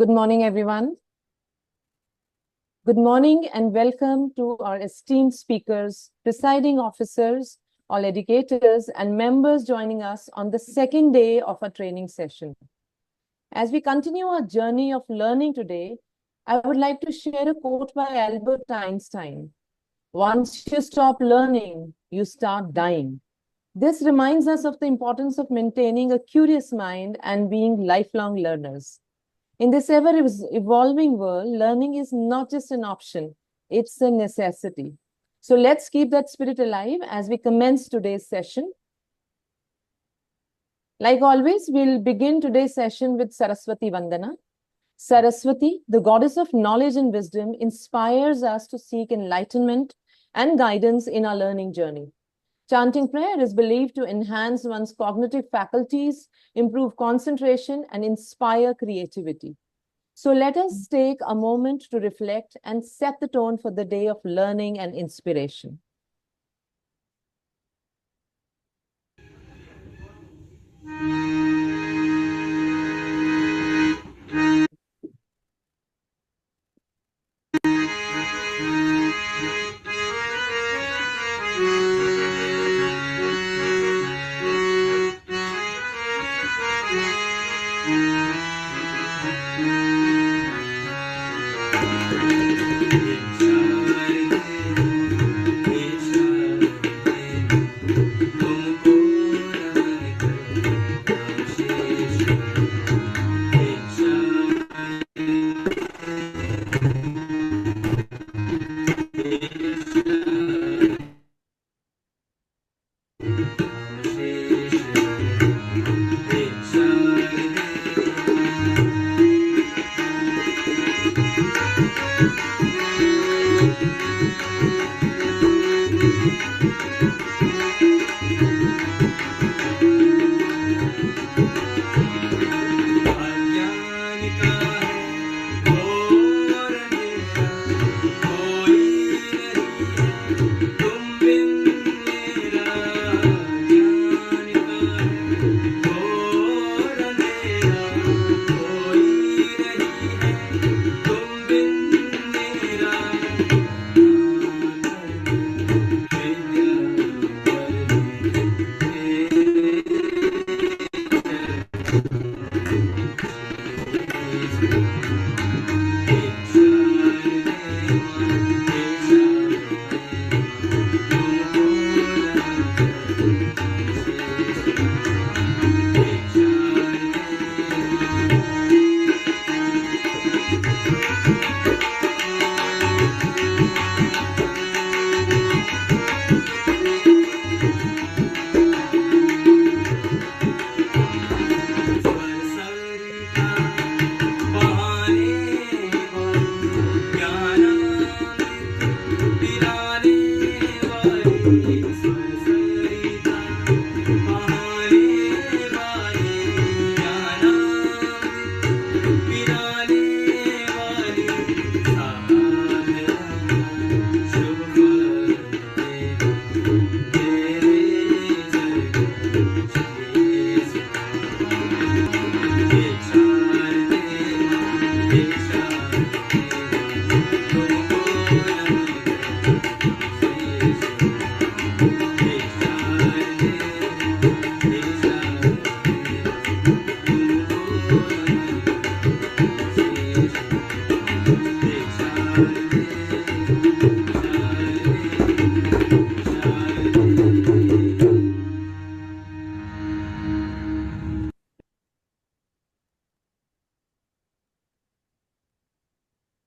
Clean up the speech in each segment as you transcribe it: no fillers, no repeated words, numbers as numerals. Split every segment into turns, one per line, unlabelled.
Good morning, everyone. Good morning and welcome to our esteemed speakers, presiding officers, all educators and members joining us on the second day of our training session. As we continue our journey of learning today, I would like to share a quote by Albert Einstein. Once you stop learning, you start dying. This reminds us of the importance of maintaining a curious mind and being lifelong learners. In this ever-evolving world, learning is not just an option, it's a necessity. So let's keep that spirit alive as we commence today's session. Like always, we'll begin today's session with Saraswati Vandana. Saraswati, the goddess of knowledge and wisdom, inspires us to seek enlightenment and guidance in our learning journey. Chanting prayer is believed to enhance one's cognitive faculties, improve concentration, and inspire creativity. So let us take a moment to reflect and set the tone for the day of learning and inspiration.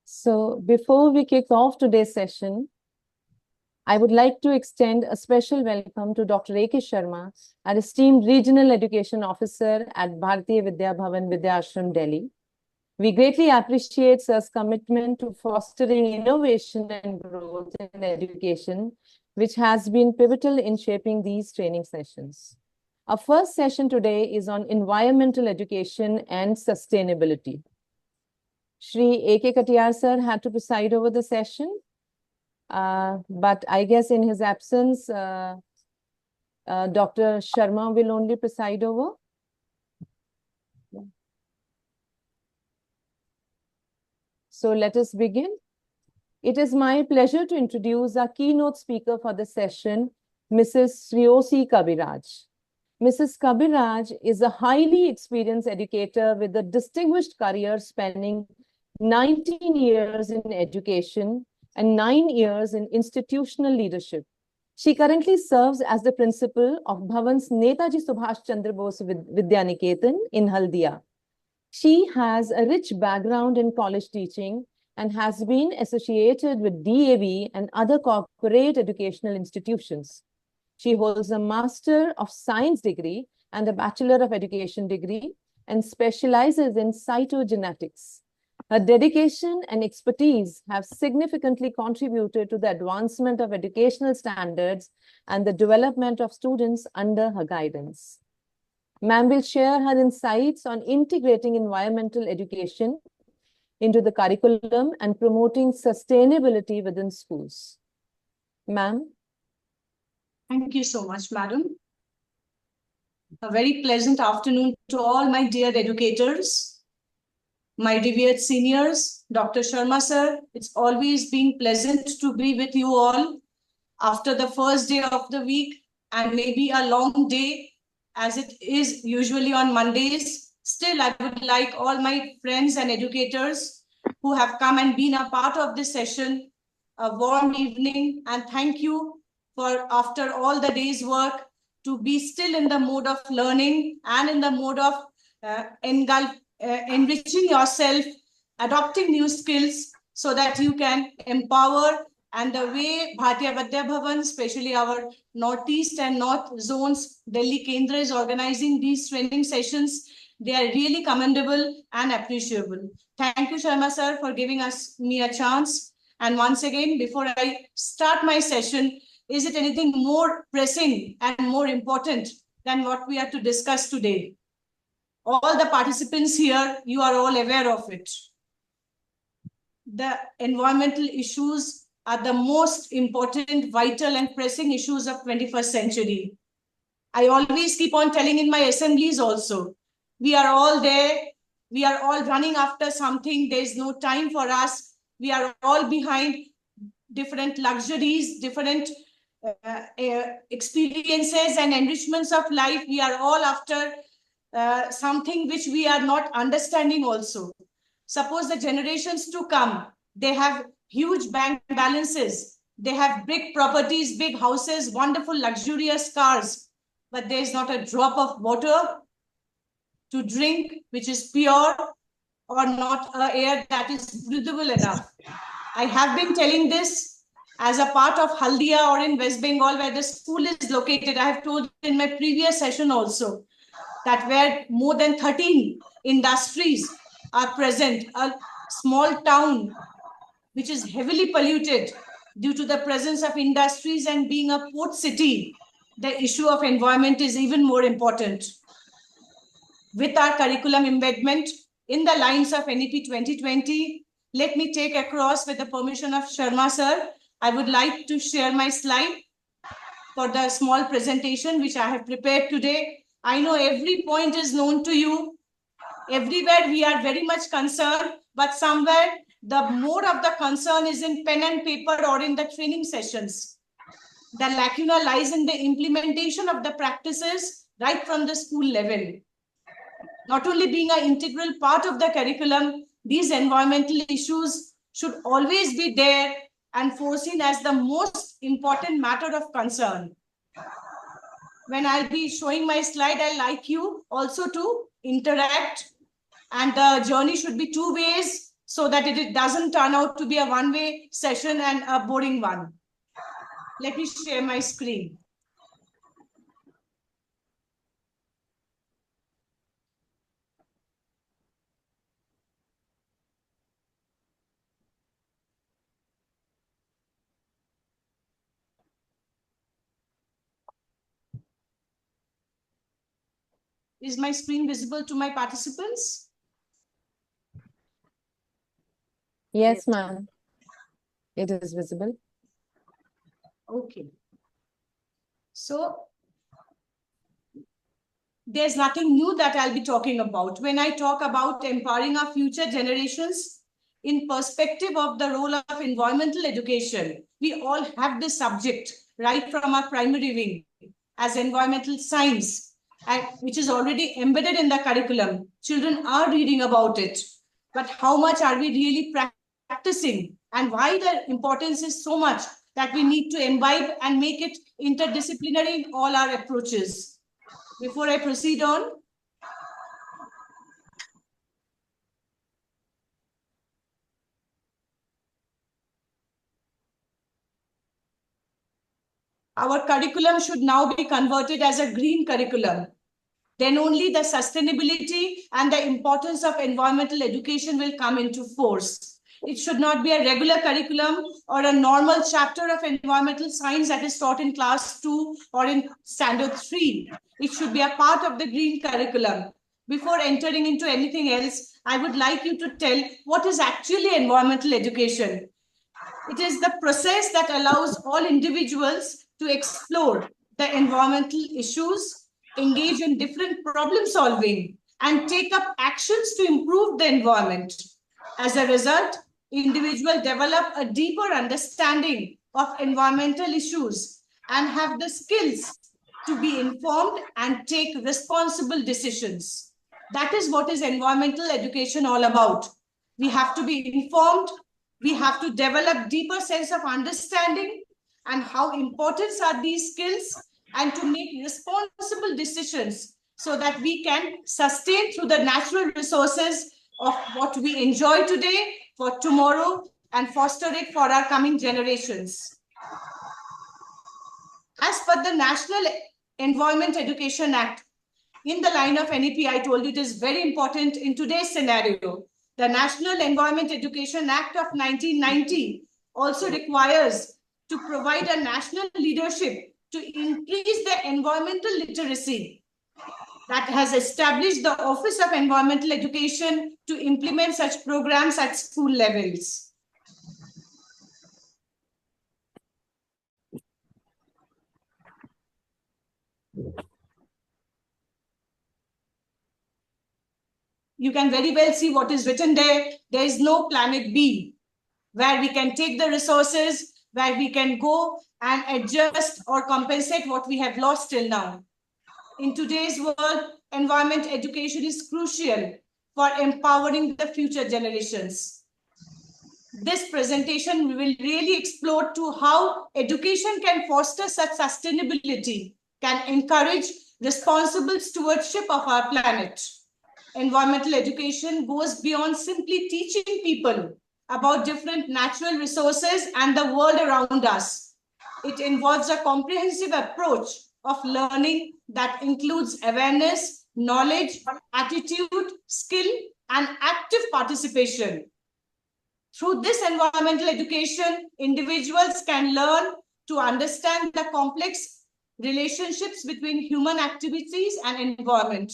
So before we kick off today's session, I would like to extend a special welcome to Dr. A.K. Sharma, our esteemed Regional Education Officer at Bharatiya Vidya Bhavan Vidya Ashram, Delhi. We greatly appreciate Sir's commitment to fostering innovation and growth in education, which has been pivotal in shaping these training sessions. Our first session today is on environmental education and sustainability. Shri A.K. Katiyar sir had to preside over the session, but I guess in his absence, Dr. Sharma will only preside over. So let us begin. It is my pleasure to introduce our keynote speaker for the session, Mrs. Sreosi Kabiraj. Mrs. Kabiraj is a highly experienced educator with a distinguished career spanning 19 years in education and 9 years in institutional leadership. She currently serves as the principal of Bhavan's Netaji Subhash Chandra Bose Vidyaniketan in Haldia. She has a rich background in college teaching and has been associated with DAV and other corporate educational institutions. She holds a Master of Science degree and a Bachelor of Education degree and specializes in cytogenetics. Her dedication and expertise have significantly contributed to the advancement of educational standards and the development of students under her guidance. Ma'am will share her insights on integrating environmental education into the curriculum and promoting sustainability within schools. Ma'am.
Thank you so much, madam. A very pleasant afternoon to all my dear educators, my revered seniors, Dr. Sharma sir. It's always been pleasant to be with you all after the first day of the week and maybe a long day as it is usually on Mondays. Still, I would like all my friends and educators who have come and been a part of this session, a warm evening, and thank you for after all the day's work to be still in the mode of learning and in the mode of enriching yourself, adopting new skills so that you can empower. And the way Bharatiya Vidya Bhavan, especially our Northeast and North zones, Delhi Kendra is organizing these training sessions, they are really commendable and appreciable. Thank you, Sharma sir, for giving me a chance. And once again, before I start my session, is it anything more pressing and more important than what we are to discuss today? All the participants here, you are all aware of it. The environmental issues are the most important, vital, and pressing issues of 21st century. I always keep on telling in my assemblies also, we are all there, we are all running after something, there is no time for us, we are all behind different luxuries, different experiences and enrichments of life. We are all after something which we are not understanding also. Suppose the generations to come, they have huge bank balances, they have big properties, big houses, wonderful luxurious cars, but there is not a drop of water to drink which is pure, or not air that is breathable enough. I have been telling this as a part of Haldia or in West Bengal where the school is located. I have told in my previous session also that where more than 13 industries are present, a small town which is heavily polluted due to the presence of industries and being a port city, the issue of environment is even more important. With our curriculum embedment in the lines of NEP 2020, let me take across with the permission of Sharma sir. I would like to share my slide for the small presentation which I have prepared today. I know every point is known to you. Everywhere we are very much concerned, but somewhere the more of the concern is in pen and paper or in the training sessions. The lacuna lies in the implementation of the practices right from the school level. Not only being an integral part of the curriculum, these environmental issues should always be there and foreseen as the most important matter of concern. When I'll be showing my slide, I'd like you also to interact, and the journey should be two ways so that it doesn't turn out to be a one-way session and a boring one. Let me share my screen. Is my screen visible to my participants?
Yes, ma'am. It is visible.
Okay. So there's nothing new that I'll be talking about. When I talk about empowering our future generations, in perspective of the role of environmental education. We all have this subject right from our primary wing as environmental science, which is already embedded in the curriculum. Children are reading about it, but how much are we really practicing, and why the importance is so much that we need to imbibe and make it interdisciplinary in all our approaches. Before I proceed on, our curriculum should now be converted as a green curriculum. Then only the sustainability and the importance of environmental education will come into force. It should not be a regular curriculum or a normal chapter of environmental science that is taught in class 2 or in standard 3. It should be a part of the green curriculum. Before entering into anything else, I would like you to tell what is actually environmental education. It is the process that allows all individuals to explore the environmental issues, engage in different problem solving, and take up actions to improve the environment. As a result, individuals develop a deeper understanding of environmental issues and have the skills to be informed and take responsible decisions. That is what is environmental education all about. We have to be informed. We have to develop deeper sense of understanding and how important are these skills, and to make responsible decisions so that we can sustain through the natural resources of what we enjoy today for tomorrow and foster it for our coming generations. As per the National Environment Education Act, in the line of NEP, I told you it is very important in today's scenario. The National Environment Education Act of 1990 also requires to provide a national leadership to increase the environmental literacy, that has established the Office of Environmental Education to implement such programs at school levels. You can very well see what is written there. There is no planet B where we can take the resources, where we can go and adjust or compensate what we have lost till now. In today's world, environment education is crucial for empowering the future generations. This presentation will really explore to how education can foster such sustainability, can encourage responsible stewardship of our planet. Environmental education goes beyond simply teaching people about different natural resources and the world around us. It involves a comprehensive approach of learning that includes awareness, knowledge, attitude, skill, and active participation. Through this environmental education, individuals can learn to understand the complex relationships between human activities and environment.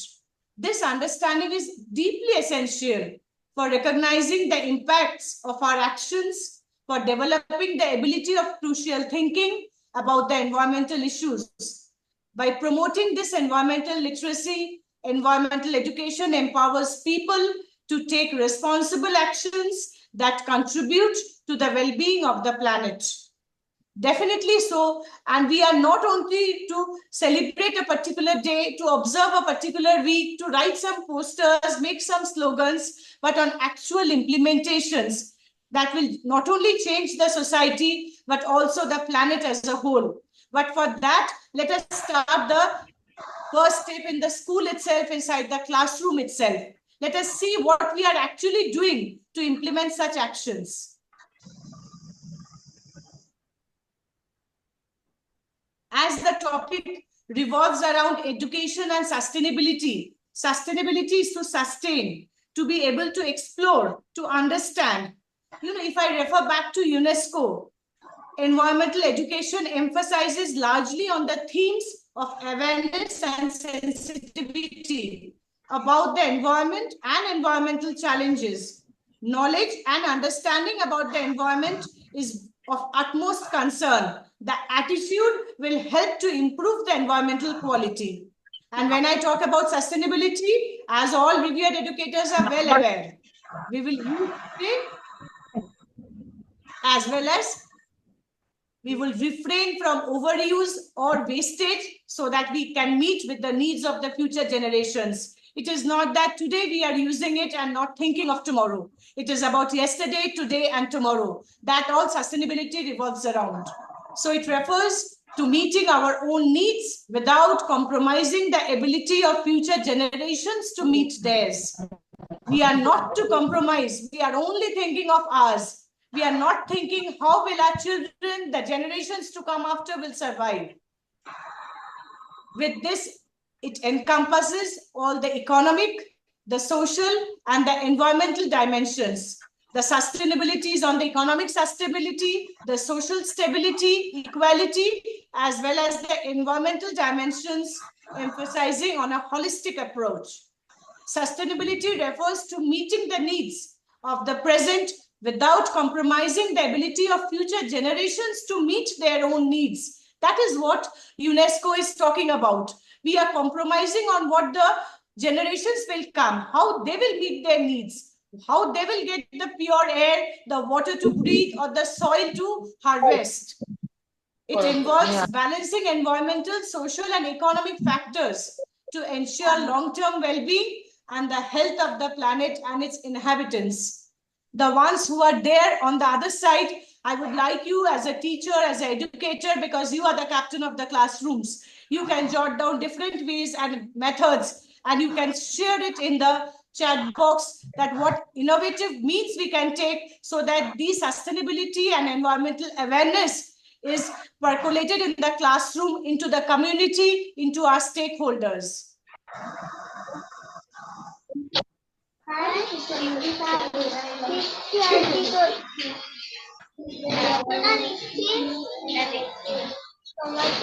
This understanding is deeply essential for recognizing the impacts of our actions, for developing the ability of crucial thinking about the environmental issues. By promoting this environmental literacy, environmental education empowers people to take responsible actions that contribute to the well-being of the planet. Definitely so. And we are not only to celebrate a particular day, to observe a particular week, to write some posters, make some slogans, but on actual implementations that will not only change the society, but also the planet as a whole. But for that, let us start the first step in the school itself, inside the classroom itself. Let us see what we are actually doing to implement such actions. As the topic revolves around education and sustainability, sustainability is to sustain, to be able to explore, to understand. If I refer back to UNESCO, environmental education emphasizes largely on the themes of awareness and sensitivity about the environment and environmental challenges. Knowledge and understanding about the environment is of utmost concern. The attitude will help to improve the environmental quality. And when I talk about sustainability, as all revered educators are well aware, we will use as well as we will refrain from overuse or wastage so that we can meet with the needs of the future generations. It is not that today we are using it and not thinking of tomorrow. It is about yesterday, today, and tomorrow. That all sustainability revolves around. So it refers to meeting our own needs without compromising the ability of future generations to meet theirs. We are not to compromise. We are only thinking of ours. We are not thinking how will our children, the generations to come after, will survive. With this, it encompasses all the economic, the social, and the environmental dimensions. The sustainability is on the economic sustainability, the social stability, equality, as well as the environmental dimensions, emphasizing on a holistic approach. Sustainability refers to meeting the needs of the present without compromising the ability of future generations to meet their own needs. That is what UNESCO is talking about. We are compromising on what the generations will come, how they will meet their needs, how they will get the pure air, the water to breathe, or the soil to harvest. It involves balancing environmental, social, and economic factors to ensure long-term well-being and the health of the planet and its inhabitants. The ones who are there on the other side, I would like you as a teacher, as an educator, because you are the captain of the classrooms. You can jot down different ways and methods, and you can share it in the chat box that what innovative means we can take so that the sustainability and environmental awareness is percolated in the classroom, into the community, into our stakeholders.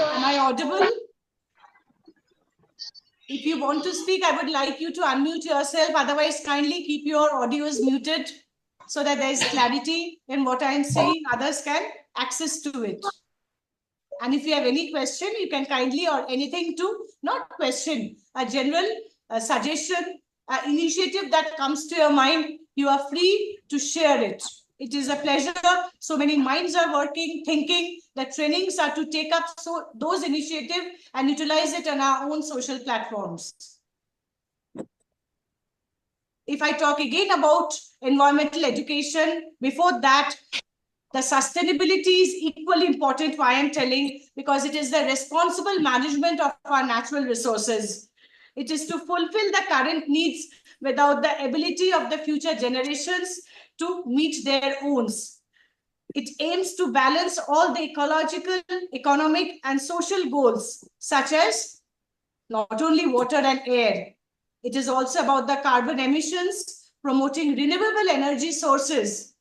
Am I audible? If you want to speak, I would like you to unmute yourself. Otherwise, kindly keep your audios muted so that there is clarity in what I am saying. Others can access to it. And if you have any question, you can kindly, or anything to, not question, a general suggestion, initiative that comes to your mind, you are free to share it. It is a pleasure. So many minds are working, thinking. The trainings are to take up those initiatives and utilize it on our own social platforms. If I talk again about environmental education, before that, the sustainability is equally important, why I'm telling, because it is the responsible management of our natural resources. It is to fulfill the current needs without the ability of the future generations to meet their own. It aims to balance all the ecological, economic, and social goals, such as not only water and air. It is also about the carbon emissions, promoting renewable energy sources,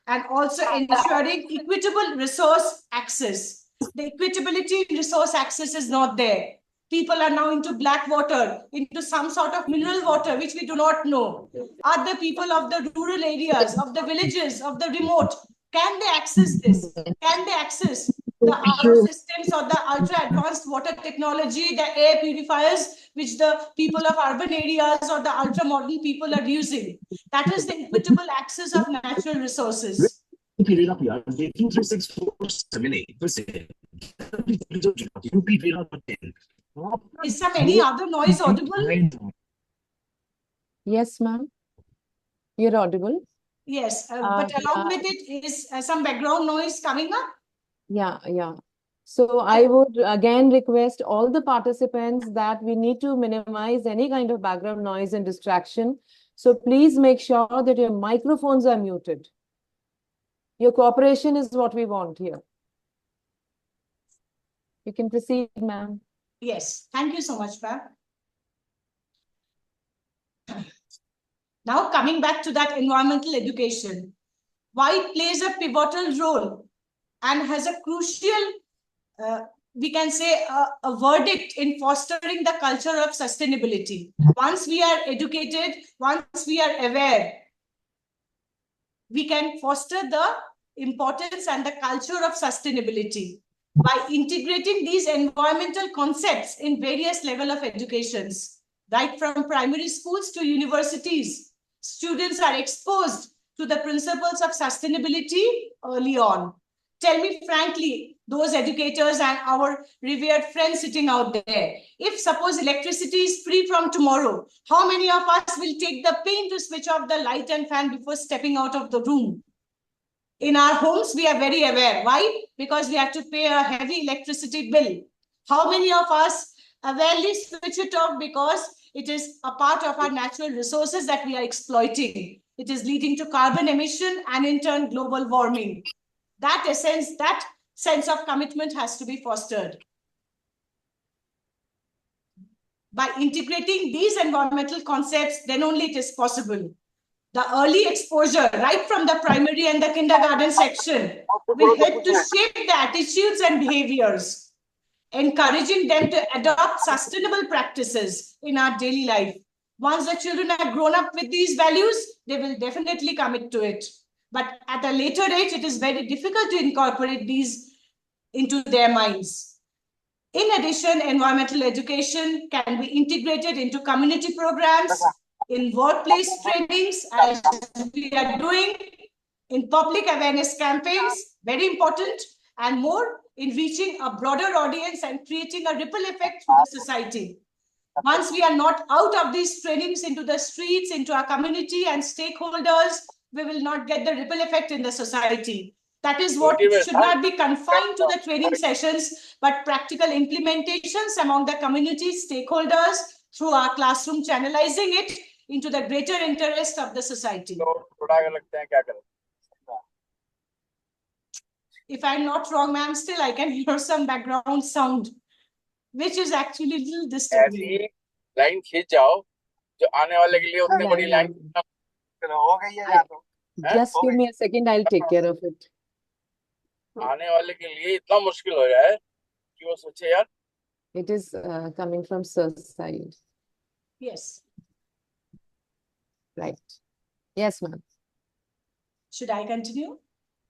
and also ensuring equitable resource access. The equitability resource access is not there. People are now into black water, into some sort of mineral water, which we do not know. Are the people of the rural areas, of the villages, of the remote, can they access this? Can they access the RO systems or the ultra advanced water technology, the air purifiers, which the people of urban areas or the ultra modern people are using? That is the equitable access of natural resources. Is some any other noise audible?
Yes, ma'am. You're audible.
Yes, but along with it is some background noise coming up.
Yeah. So I would again request all the participants that we need to minimize any kind of background noise and distraction. So please make sure that your microphones are muted. Your cooperation is what we want here. You can proceed, ma'am.
Yes, thank you so much, ma'am. Now coming back to that environmental education, why it plays a pivotal role and has a crucial, we can say, a verdict in fostering the culture of sustainability. Once we are educated, once we are aware, we can foster the importance and the culture of sustainability by integrating these environmental concepts in various levels of educations, right from primary schools to universities. Students are exposed to the principles of sustainability early on. Tell me frankly, those educators and our revered friends sitting out there, if suppose electricity is free from tomorrow, how many of us will take the pain to switch off the light and fan before stepping out of the room? In our homes, we are very aware. Why? Because we have to pay a heavy electricity bill. How many of us awarely switch it off because it is a part of our natural resources that we are exploiting? It is leading to carbon emission and in turn global warming. That essence, that sense of commitment has to be fostered. By integrating these environmental concepts, then only it is possible. The early exposure, right from the primary and the kindergarten section, will help to shape the attitudes and behaviors, encouraging them to adopt sustainable practices in our daily life. Once the children are grown up with these values, they will definitely commit to it. But at a later age, it is very difficult to incorporate these into their minds. In addition, environmental education can be integrated into community programs, in workplace trainings, as we are doing, in public awareness campaigns, very important, and more in reaching a broader audience and creating a ripple effect through the society. Once we are not out of these trainings into the streets, into our community and stakeholders, we will not get the ripple effect in the society. That is what should not be confined to the training sessions, but practical implementations among the community stakeholders through our classroom, channelizing it into the greater interest of the society. If I'm not wrong, ma'am, still I can hear some background sound, which is actually a little disturbing.
Line खींच जाओ जो आने वाले के लिए उतनी बड़ी line हो गई है यार।
Just give me a second, I'll take care of it.
आने वाले के लिए इतना मुश्किल हो जाए कि वो सोचे यार।
It is coming from Sir's side.
Yes.
Right. Yes, ma'am.
Should I continue?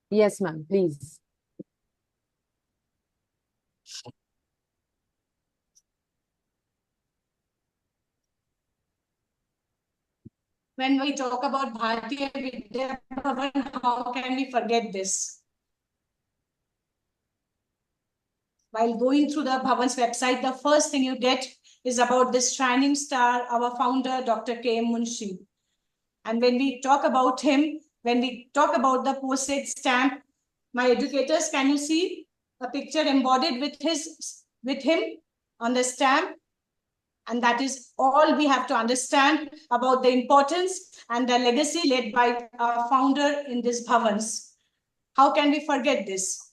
Yes, ma'am, please.
When we talk about Bharatiya Vidya Bhavan, how can we forget this? While going through the Bhavan's website, the first thing you get is about this shining star, our founder, Dr. K.M. Munshi. And when we talk about him, when we talk about the postage stamp, my educators, can you see a picture embodied with him on the stamp? And that is all we have to understand about the importance and the legacy led by our founder in this Bhavans. How can we forget this?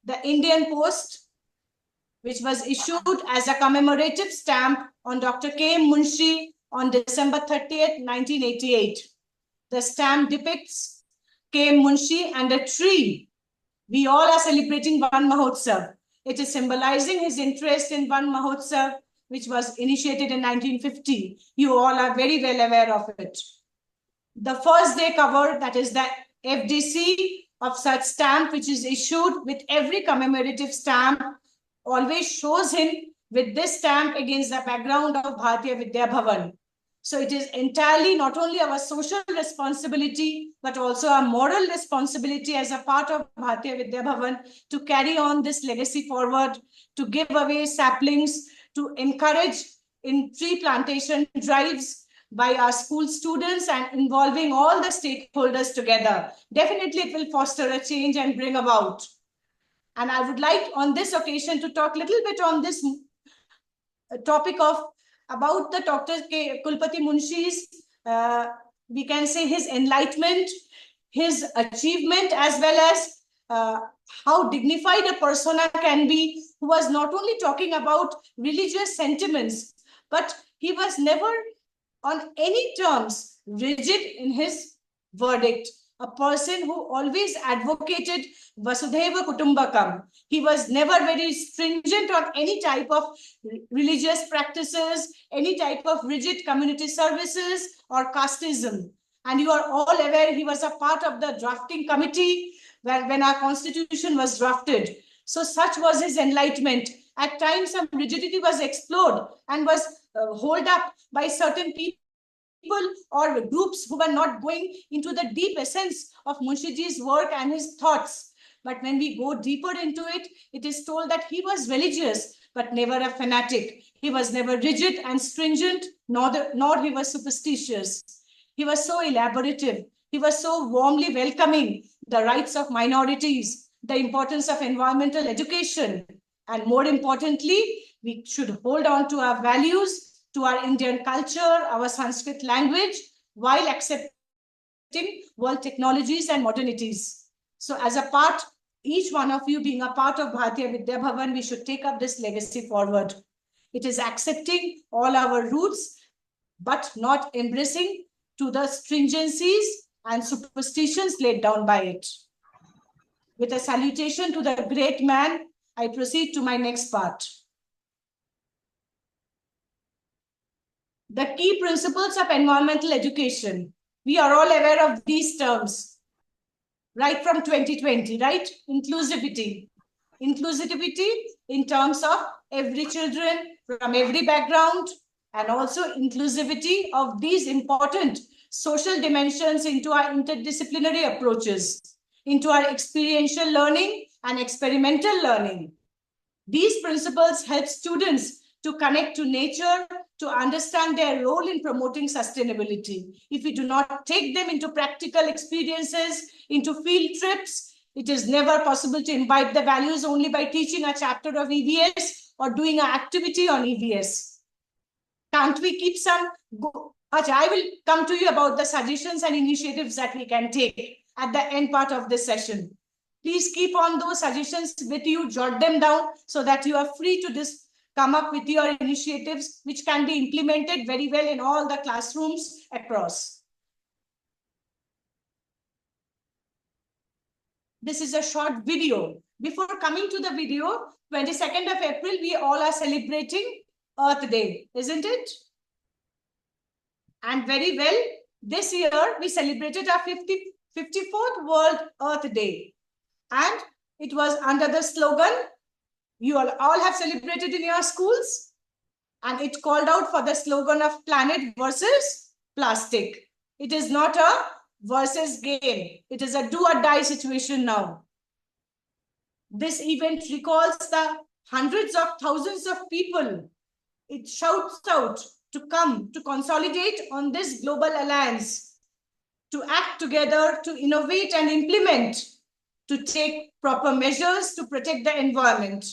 The Indian Post, which was issued as a commemorative stamp on Dr. K. Munshi on December 30th, 1988. The stamp depicts K. Munshi and a tree. We all are celebrating Van Mahotsav. It is symbolizing his interest in Van Mahotsav, which was initiated in 1950. You all are very well aware of it. The first day cover, that is the FDC of such stamp, which is issued with every commemorative stamp, always shows him with this stamp against the background of Bharatiya Vidya Bhavan. So it is entirely not only our social responsibility, but also our moral responsibility as a part of Bharatiya Vidya Bhavan to carry on this legacy forward, to give away saplings, to encourage in tree plantation drives by our school students and involving all the stakeholders together. Definitely it will foster a change and bring about. And I would like on this occasion to talk a little bit on this topic of about the Dr. Kulpati Munshi's, we can say his enlightenment, his achievement, as well as how dignified a persona can be, who was not only talking about religious sentiments, but he was never on any terms rigid in his verdict. A person who always advocated Vasudhaiva Kutumbakam. He was never very stringent on any type of religious practices, any type of rigid community services or casteism. And you are all aware he was a part of the drafting committee when our constitution was drafted. So such was his enlightenment. At times, some rigidity was explored and was held up by certain people or groups who were not going into the deep essence of Munshiji's work and his thoughts. But when we go deeper into it, it is told that he was religious, but never a fanatic. He was never rigid and stringent, nor he was superstitious. He was so elaborative. He was so warmly welcoming the rights of minorities, the importance of environmental education, and more importantly, we should hold on to our values, to our Indian culture, our Sanskrit language, while accepting world technologies and modernities. So as a part, each one of you being a part of Bharatiya Vidya Bhavan, we should take up this legacy forward. It is accepting all our roots, but not embracing to the stringencies and superstitions laid down by it. With a salutation to the great man, I proceed to my next part. The key principles of environmental education. We are all aware of these terms, right from 2020, right? Inclusivity. Inclusivity in terms of every children from every background, and also inclusivity of these important social dimensions into our interdisciplinary approaches, into our experiential learning and experimental learning. These principles help students to connect to nature, to understand their role in promoting sustainability. If we do not take them into practical experiences, into field trips, it is never possible to imbibe the values only by teaching a chapter of EVS or doing an activity on EVS. Can't we keep some? I will come to you about the suggestions and initiatives that we can take at the end part of this session. Please keep on those suggestions with you, jot them down so that you are free to come up with your initiatives, which can be implemented very well in all the classrooms across. This is a short video. Before coming to the video, 22nd of April, we all are celebrating Earth Day, isn't it? And very well, this year we celebrated our 54th World Earth Day. And it was under the slogan, you all have celebrated in your schools, and it called out for the slogan of planet versus plastic. It is not a versus game. It is a do or die situation now. This event recalls the hundreds of thousands of people. It shouts out to come to consolidate on this global alliance, to act together, to innovate and implement, to take proper measures to protect the environment.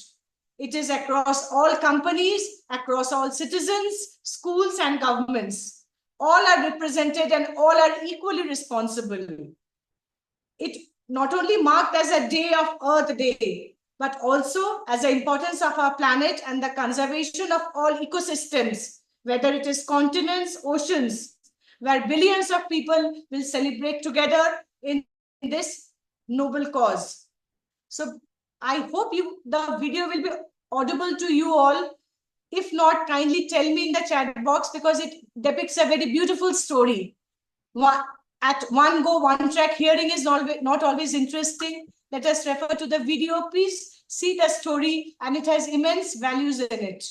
It is across all companies, across all citizens, schools and governments. All are represented and all are equally responsible. It not only marked as a day of Earth Day, but also as the importance of our planet and the conservation of all ecosystems, whether it is continents, oceans, where billions of people will celebrate together in this noble cause. So I hope the video will be audible to you all. If not, kindly tell me in the chat box, because it depicts a very beautiful story. At one go, one track, hearing is not always interesting. Let us refer to the video. Please see the story, and it has immense values in it.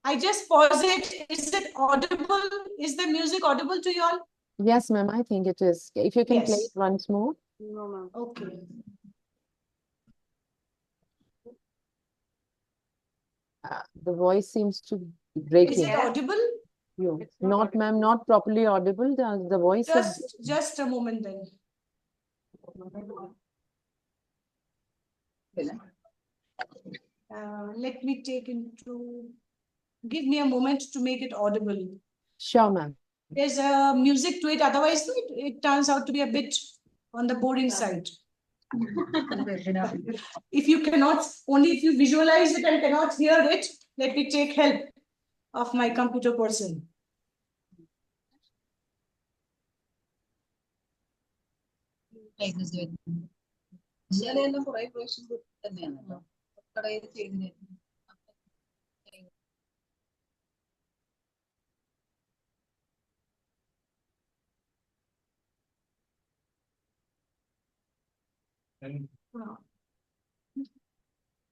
I just pause it. Is it audible? Is the music audible to you all?
Yes, ma'am, I think it is. If you can play
Yes.
it once more.
No, ma'am. Okay.
The voice seems to be breaking.
Is it audible?
No, not ma'am, not properly audible. The voice is...
Just a moment then. Let me give me a moment to make it audible.
Sure, ma'am.
There's a music to it, otherwise it turns out to be a bit on the boring side. If you visualize it and cannot hear it, let me take help of my computer person.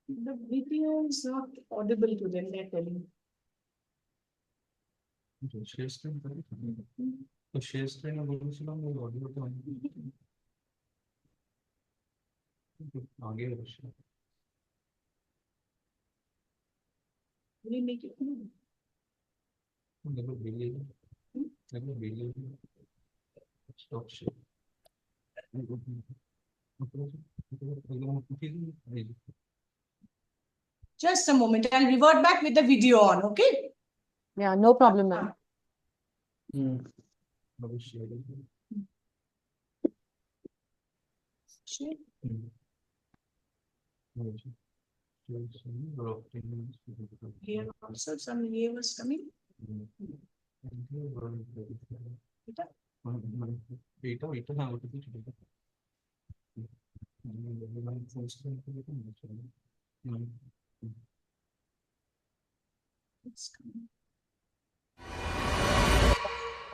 The video is not audible to them, they're telling.
share screen तो share screen में बोलूँ चलो मैं audio तो आगे है
Will you make it?
देखो video stop share
Just a moment, I'll revert back with the video on, okay?
Yeah, no problem, ma'am.
Share. Here also some year was coming. It's coming.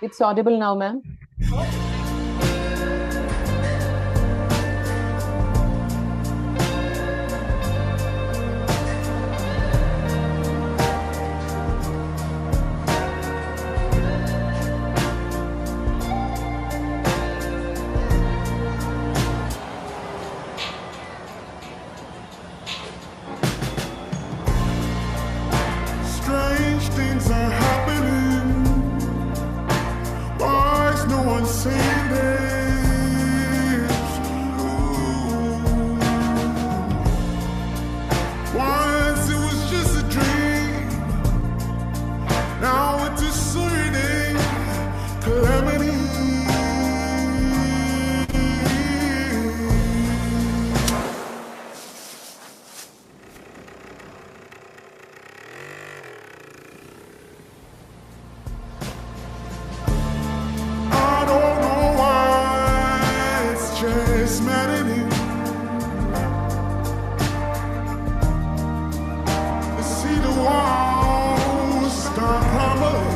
It's audible now, ma'am.
Strange things are happening. Why is no one saying this? Ooh. Once it was just a dream. Now it's a certain calamity. I don't know why it's just maddening to see the walls start crumbling.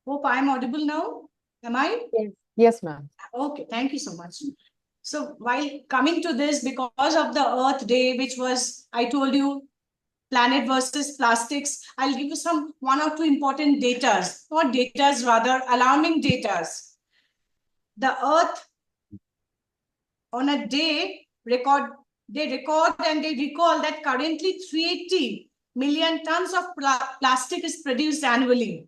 Hope I'm audible now. Am I?
Yes, ma'am.
Okay, thank you so much. So while coming to this, because of the Earth Day, which was, I told you, planet versus plastics, I'll give you some 1 or 2 important datas, not datas, rather alarming datas. The Earth on a day they record and they recall that currently 380 million tons of plastic is produced annually.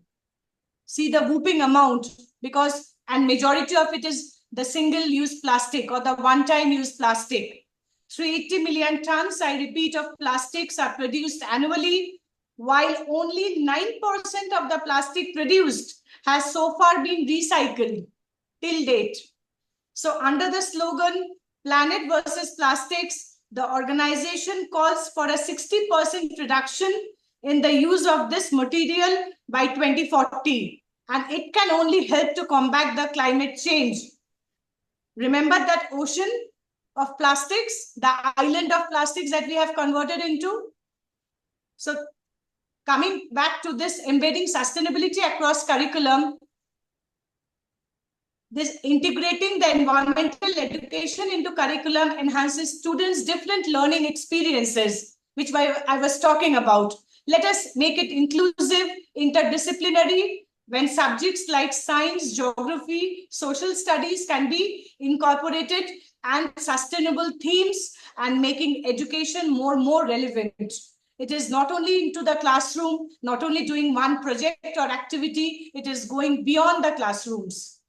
See the whooping amount, because and majority of it is the single-use plastic or the one-time use plastic. 380 million tons, I repeat, of plastics are produced annually, while only 9% of the plastic produced has so far been recycled till date. So under the slogan, Planet versus Plastics, the organization calls for a 60% reduction in the use of this material by 2040. And it can only help to combat the climate change. Remember that ocean of plastics, the island of plastics that we have converted into? So coming back to this embedding sustainability across curriculum, this integrating the environmental education into curriculum enhances students' different learning experiences, which I was talking about. Let us make it inclusive, interdisciplinary, when subjects like science, geography, social studies can be incorporated, and sustainable themes, and making education more relevant. It is not only into the classroom, not only doing one project or activity, it is going beyond the classrooms.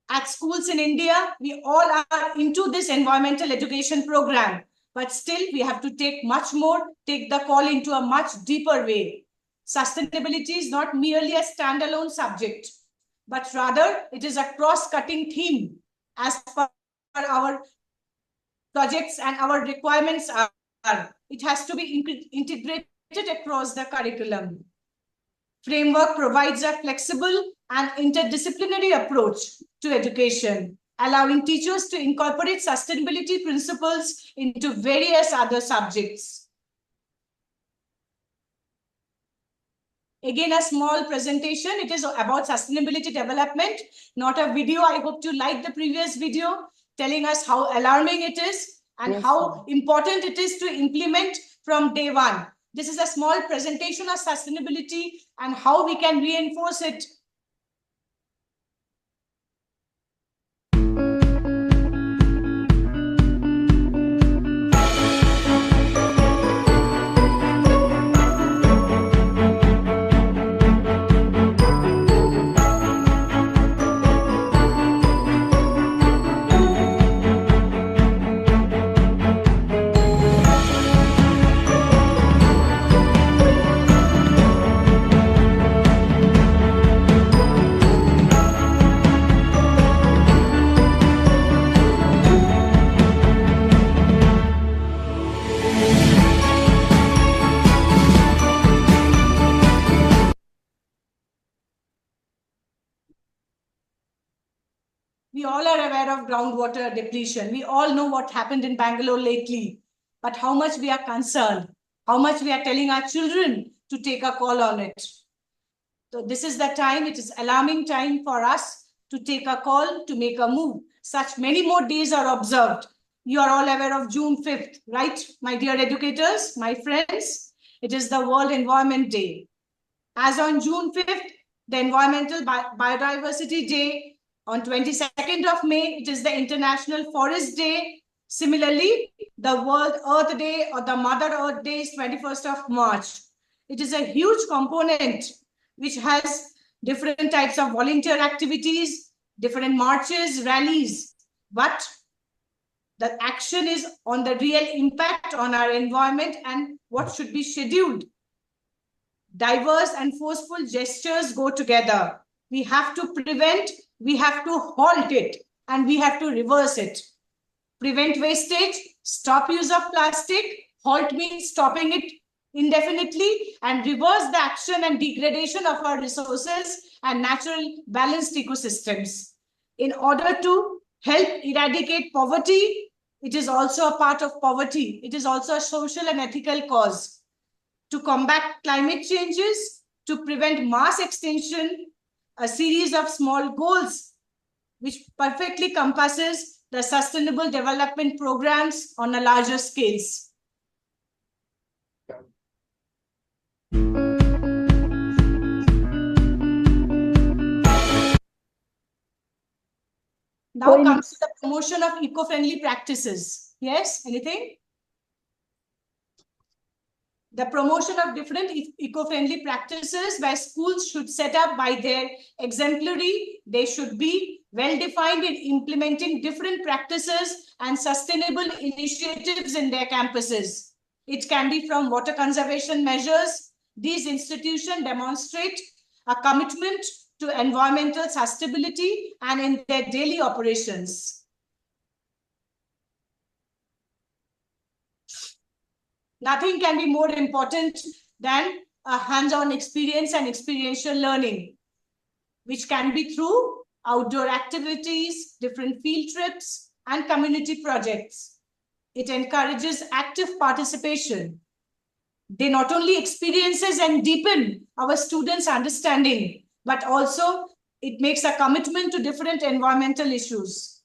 At schools in India, we all are into this environmental education program, but still we have to take much more, take the call into a much deeper way. Sustainability is not merely a standalone subject, but rather it is a cross-cutting theme as per our projects and our requirements are. It has to be integrated across the curriculum. Framework provides a flexible and interdisciplinary approach to education, allowing teachers to incorporate sustainability principles into various other subjects. Again, a small presentation. It is about sustainability development, not a video. I hope you liked the previous video telling us how alarming it is and how important it is to implement from day one. This is a small presentation of sustainability and how we can reinforce it. We all are aware of groundwater depletion. We all know what happened in Bangalore lately, but how much we are concerned, how much we are telling our children to take a call on it. So this is the time, it is alarming time for us to take a call, to make a move. Such many more days are observed. You are all aware of June 5th, right, my dear educators, my friends? It is the World Environment Day. As on June 5th, the Environmental Biodiversity Day. On 22nd of May, it is the International Forest Day. Similarly, the World Earth Day or the Mother Earth Day is 21st of March. It is a huge component which has different types of volunteer activities, different marches, rallies. But the action is on the real impact on our environment and what should be scheduled. Diverse and forceful gestures go together. We have to prevent, we have to halt it, and we have to reverse it. Prevent wastage, stop use of plastic. Halt means stopping it indefinitely, and reverse the action and degradation of our resources and natural balanced ecosystems. In order to help eradicate poverty, it is also a part of poverty. It is also a social and ethical cause. To combat climate changes, to prevent mass extinction, a series of small goals which perfectly compasses the sustainable development programs on a larger scales. Now comes the promotion of eco-friendly practices. Yes, anything? The promotion of different eco-friendly practices where schools should set up by their exemplary, they should be well-defined in implementing different practices and sustainable initiatives in their campuses. It can be from water conservation measures, these institutions demonstrate a commitment to environmental sustainability and in their daily operations. Nothing can be more important than a hands-on experience and experiential learning, which can be through outdoor activities, different field trips, and community projects. It encourages active participation. They not only experiences and deepen our students' understanding, but also it makes a commitment to different environmental issues.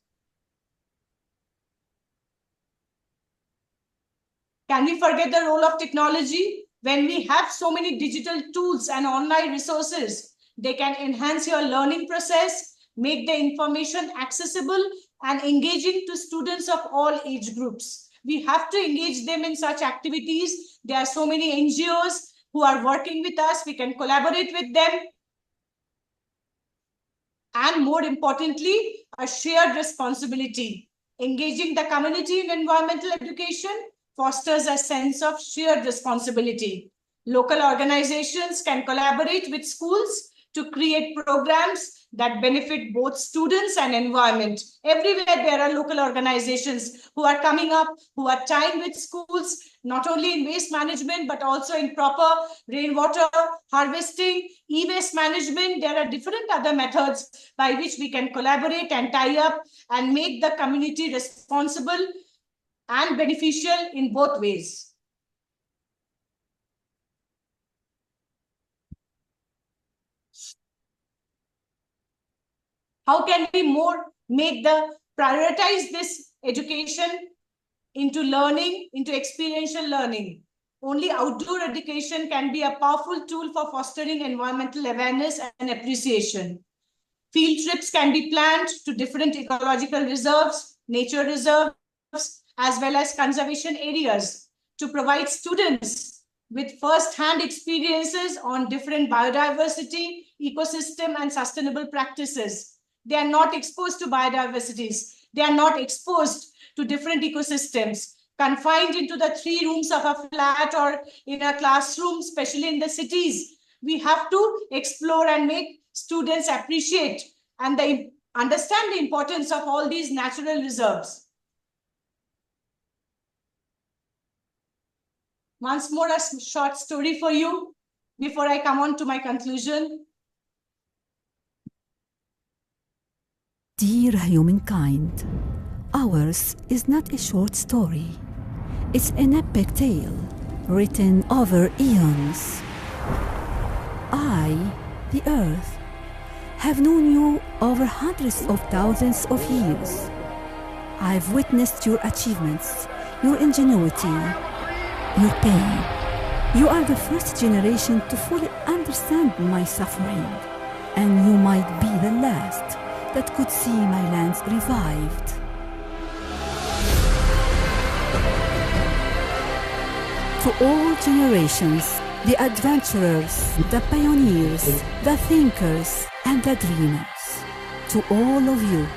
Can we forget the role of technology? When we have so many digital tools and online resources, they can enhance your learning process, make the information accessible and engaging to students of all age groups. We have to engage them in such activities. There are so many NGOs who are working with us. We can collaborate with them. And more importantly, a shared responsibility. Engaging the community in environmental education fosters a sense of shared responsibility. Local organizations can collaborate with schools to create programs that benefit both students and environment. Everywhere there are local organizations who are coming up, who are tying with schools, not only in waste management, but also in proper rainwater harvesting, e-waste management. There are different other methods by which we can collaborate and tie up and make the community responsible and beneficial in both ways. How can we prioritize this education into learning, into experiential learning? Only outdoor education can be a powerful tool for fostering environmental awareness and appreciation. Field trips can be planned to different ecological reserves, nature reserves, as well as conservation areas to provide students with first-hand experiences on different biodiversity, ecosystem, and sustainable practices. They are not exposed to biodiversities. They are not exposed to different ecosystems, confined into the 3 rooms of a flat or in a classroom, especially in the cities. We have to explore and make students appreciate and understand the importance of all these natural reserves. Once more, a short story for you before I come on to my conclusion.
Dear humankind, ours is not a short story. It's an epic tale written over eons. I, the Earth, have known you over hundreds of thousands of years. I've witnessed your achievements, your ingenuity, your pain. You are the first generation to fully understand my suffering, and you might be the last that could see my lands revived. To all generations, the adventurers, the pioneers, the thinkers, and the dreamers, to all of you,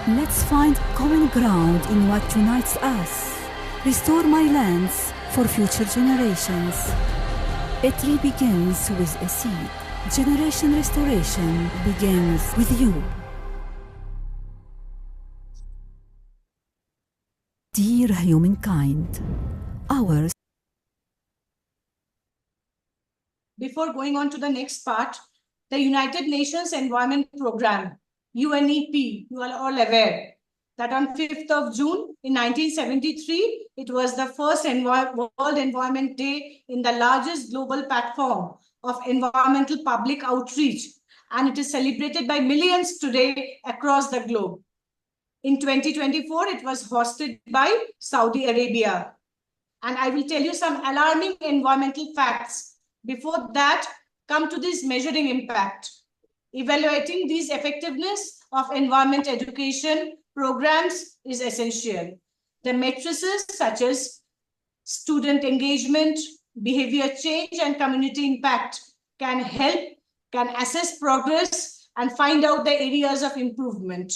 let's find common ground in what unites us. Restore my lands for future generations. A tree begins with a seed. Generation restoration begins with you. Dear humankind, ours.
Before going on to the next part, the United Nations Environment Programme, UNEP, you are all aware that on 5th of June in 1973, it was the first World Environment Day in the largest global platform of environmental public outreach, and it is celebrated by millions today across the globe. In 2024, it was hosted by Saudi Arabia. And I will tell you some alarming environmental facts. Before that, come to this measuring impact. Evaluating these effectiveness of environment education programs is essential. The matrices such as student engagement, behavior change, and community impact can assess progress and find out the areas of improvement.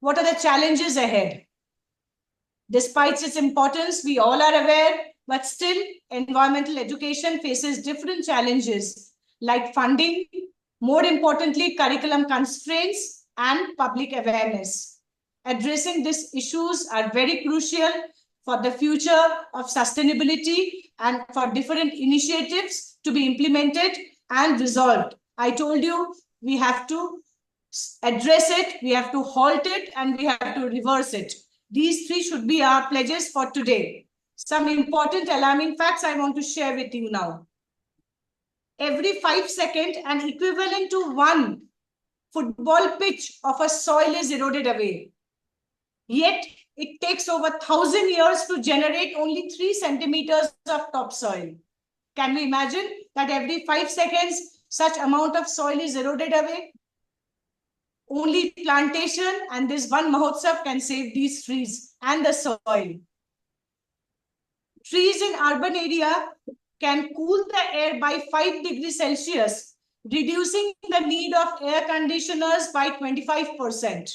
What are the challenges ahead? Despite its importance, we all are aware but still environmental education faces different challenges like funding, more importantly, curriculum constraints and public awareness. Addressing these issues are very crucial for the future of sustainability and for different initiatives to be implemented and resolved. I told you we have to address it, we have to halt it, and we have to reverse it. These three should be our pledges for today. Some important alarming facts I want to share with you now. Every 5 seconds, an equivalent to 1 football pitch of a soil is eroded away. Yet, it takes over 1,000 years to generate only 3 centimeters of topsoil. Can we imagine that every 5 seconds, such amount of soil is eroded away? Only plantation and this one Mahotsav can save these trees and the soil. Trees in urban area can cool the air by 5 degrees Celsius, reducing the need of air conditioners by 25%.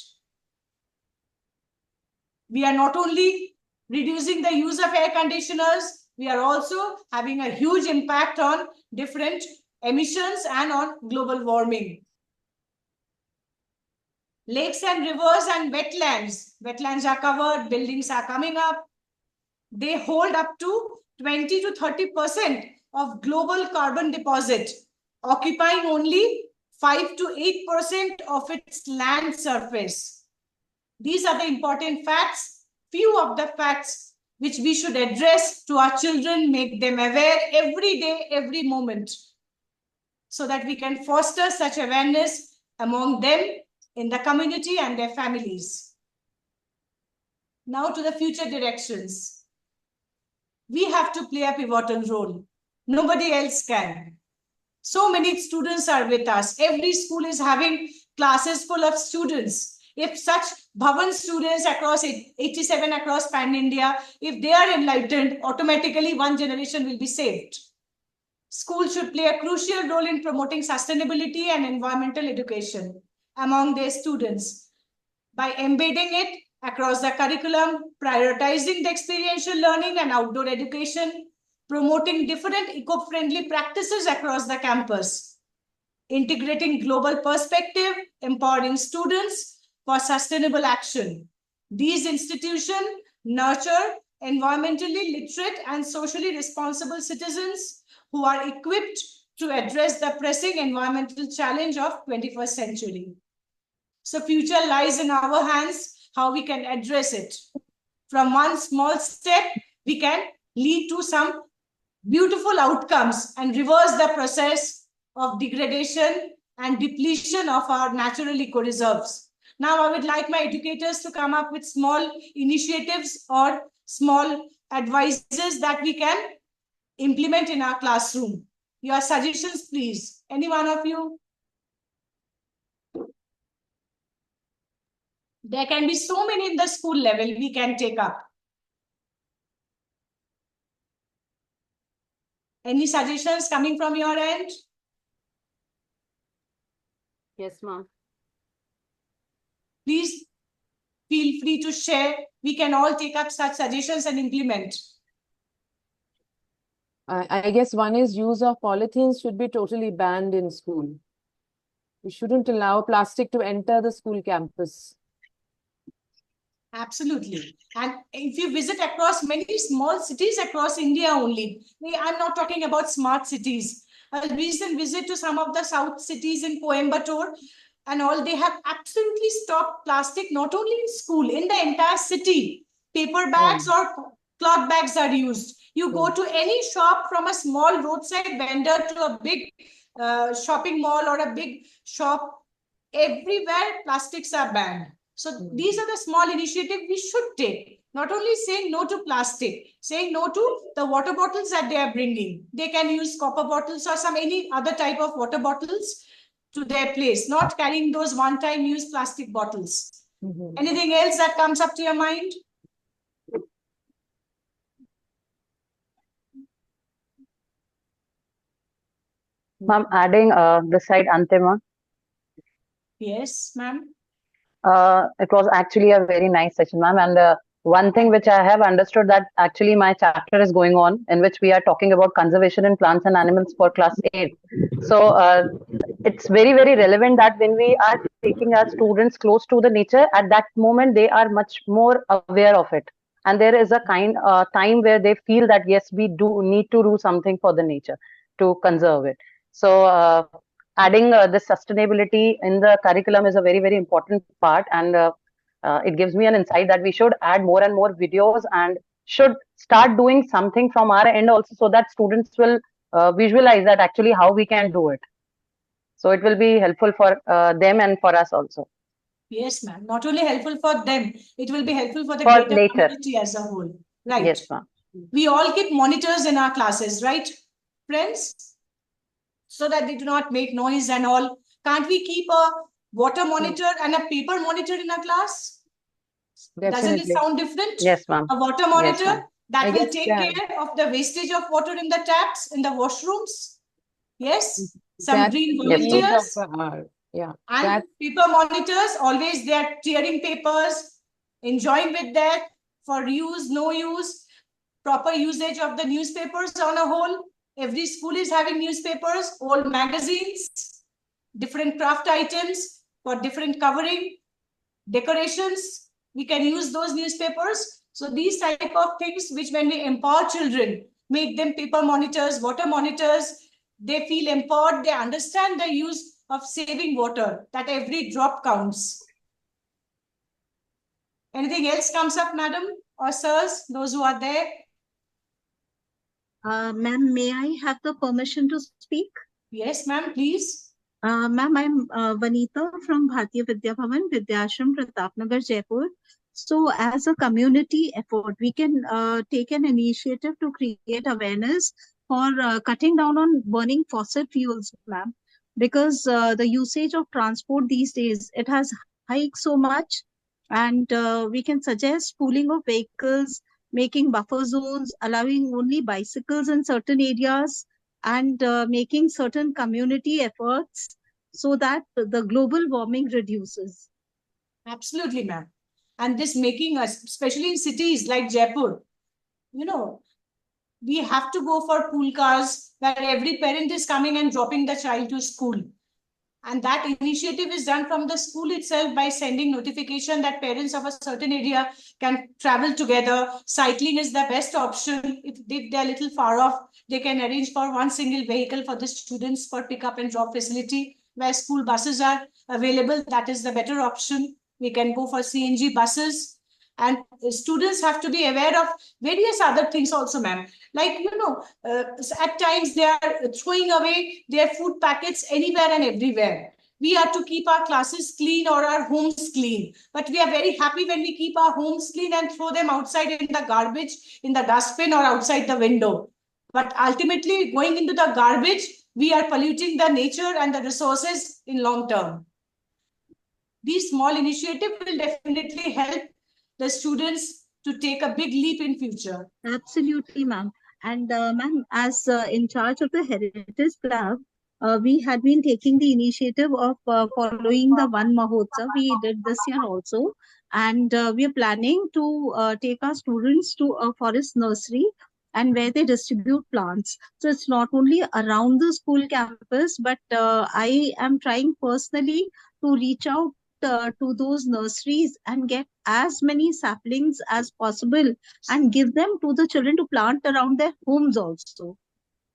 We are not only reducing the use of air conditioners, we are also having a huge impact on different emissions and on global warming. Lakes and rivers and wetlands. Wetlands are covered, buildings are coming up. They hold up to 20 to 30% of global carbon deposit, occupying only 5 to 8% of its land surface. These are the important facts, few of the facts which we should address to our children, make them aware every day, every moment, so that we can foster such awareness among them in the community and their families. Now to the future directions. We have to play a pivotal role. Nobody else can. So many students are with us. Every school is having classes full of students. If such Bhavan students across 87 across pan-India, if they are enlightened, automatically one generation will be saved. Schools should play a crucial role in promoting sustainability and environmental education among their students by embedding it across the curriculum, prioritizing the experiential learning and outdoor education, promoting different eco-friendly practices across the campus, integrating global perspective, empowering students for sustainable action. These institutions nurture environmentally literate and socially responsible citizens who are equipped to address the pressing environmental challenge of 21st century. So future lies in our hands, how we can address it. From one small step, we can lead to some beautiful outcomes and reverse the process of degradation and depletion of our natural eco-reserves. Now, I would like my educators to come up with small initiatives or small advices that we can implement in our classroom. Your suggestions, please. Any one of you? There can be so many in the school level we can take up. Any suggestions coming from your end?
Yes, ma'am.
Please feel free to share. We can all take up such suggestions and implement.
I guess one is use of polythenes should be totally banned in school. We shouldn't allow plastic to enter the school campus.
Absolutely. And if you visit across many small cities across India only, I'm not talking about smart cities. A recent visit to some of the south cities in Coimbatore and all, they have absolutely stopped plastic, not only in school, in the entire city. Paper bags or cloth bags are used. You go to any shop, from a small roadside vendor to a big shopping mall or a big shop, everywhere plastics are banned. So these are the small initiatives we should take. Not only saying no to plastic, saying no to the water bottles that they are bringing. They can use copper bottles or any other type of water bottles to their place, not carrying those one-time use plastic bottles. Anything else that comes up to your mind?
Ma'am, adding the side Antima.
Yes, ma'am.
It was actually a very nice session, ma'am. And one thing which I have understood, that actually my chapter is going on in which we are talking about conservation in plants and animals for class 8. So it's very, very relevant that when we are taking our students close to the nature, at that moment they are much more aware of it. And there is a kind time where they feel that yes, we do need to do something for the nature to conserve it. So adding the sustainability in the curriculum is a very, very important part, and it gives me an insight that we should add more and more videos and should start doing something from our end also, so that students will visualize that actually how we can do it. So it will be helpful for them and for us also.
Yes, ma'am. Not only helpful for them, it will be helpful for the
For
greater
later.
community as a whole. Right.
Yes, ma'am.
We all keep monitors in our classes, right, friends? So that they do not make noise and all. Can't we keep a water monitor and a paper monitor in a class? Doesn't it
Definitely.
sound different?
Yes, ma'am.
A water
Yes,
monitor
ma'am.
that
I
will
guess,
take
yeah.
care of the wastage of water in the taps, in the washrooms. Yes, some
That's
green
the need
volunteers.
of yeah.
And
That
paper monitors, always they are tearing papers, enjoying with that for use, no use, proper usage of the newspapers on a whole. Every school is having newspapers, old magazines, different craft items for different covering, decorations. We can use those newspapers. So these type of things which when we empower children, make them paper monitors, water monitors, they feel empowered, they understand the use of saving water, that every drop counts. Anything else comes up, madam or sirs, those who are there?
Ma'am, may I have the permission to speak?
Yes, ma'am, please.
Ma'am, I'm Vanita from Bharatiya Vidya Bhavan, Vidyashram, Pratapnagar, Jaipur. So as a community effort, we can take an initiative to create awareness for cutting down on burning fossil fuels, ma'am. Because the usage of transport these days, it has hiked so much. And we can suggest pooling of vehicles, making buffer zones, allowing only bicycles in certain areas, and making certain community efforts so that the global warming reduces.
Absolutely, ma'am. And this making us, especially in cities like Jaipur, you know, we have to go for pool cars where every parent is coming and dropping the child to school. And that initiative is done from the school itself by sending notification that parents of a certain area can travel together. Cycling is the best option. If they're a little far off, they can arrange for one single vehicle for the students for pickup and drop facility. Where school buses are available, that is the better option. We can go for CNG buses. And students have to be aware of various other things also, ma'am. Like, at times they are throwing away their food packets anywhere and everywhere. We are to keep our classes clean or our homes clean. But we are very happy when we keep our homes clean and throw them outside in the garbage, in the dustbin or outside the window. But ultimately, going into the garbage, we are polluting the nature and the resources in long term. These small initiatives will definitely help the students to take a big leap in future.
Absolutely, ma'am. And ma'am, as in charge of the Heritage Club, we had been taking the initiative of following the One Mahotsav. We did this year also. And we are planning to take our students to a forest nursery and where they distribute plants. So it's not only around the school campus, but I am trying personally to reach out to those nurseries and get as many saplings as possible and give them to the children to plant around their homes also.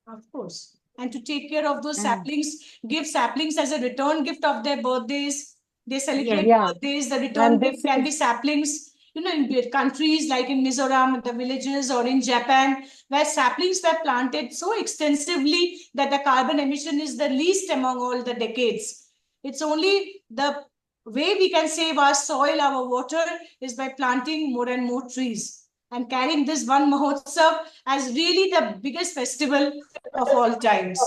Of course. And to take care of those saplings, give saplings as a return gift of their birthdays. They celebrate birthdays, the return gift can be saplings. In countries like in Mizoram, the villages, or in Japan, where saplings were planted so extensively that the carbon emission is the least among all the decades. It's only the way we can save our soil, our water, is by planting more and more trees and carrying this One Mahotsav as really the biggest festival of all times.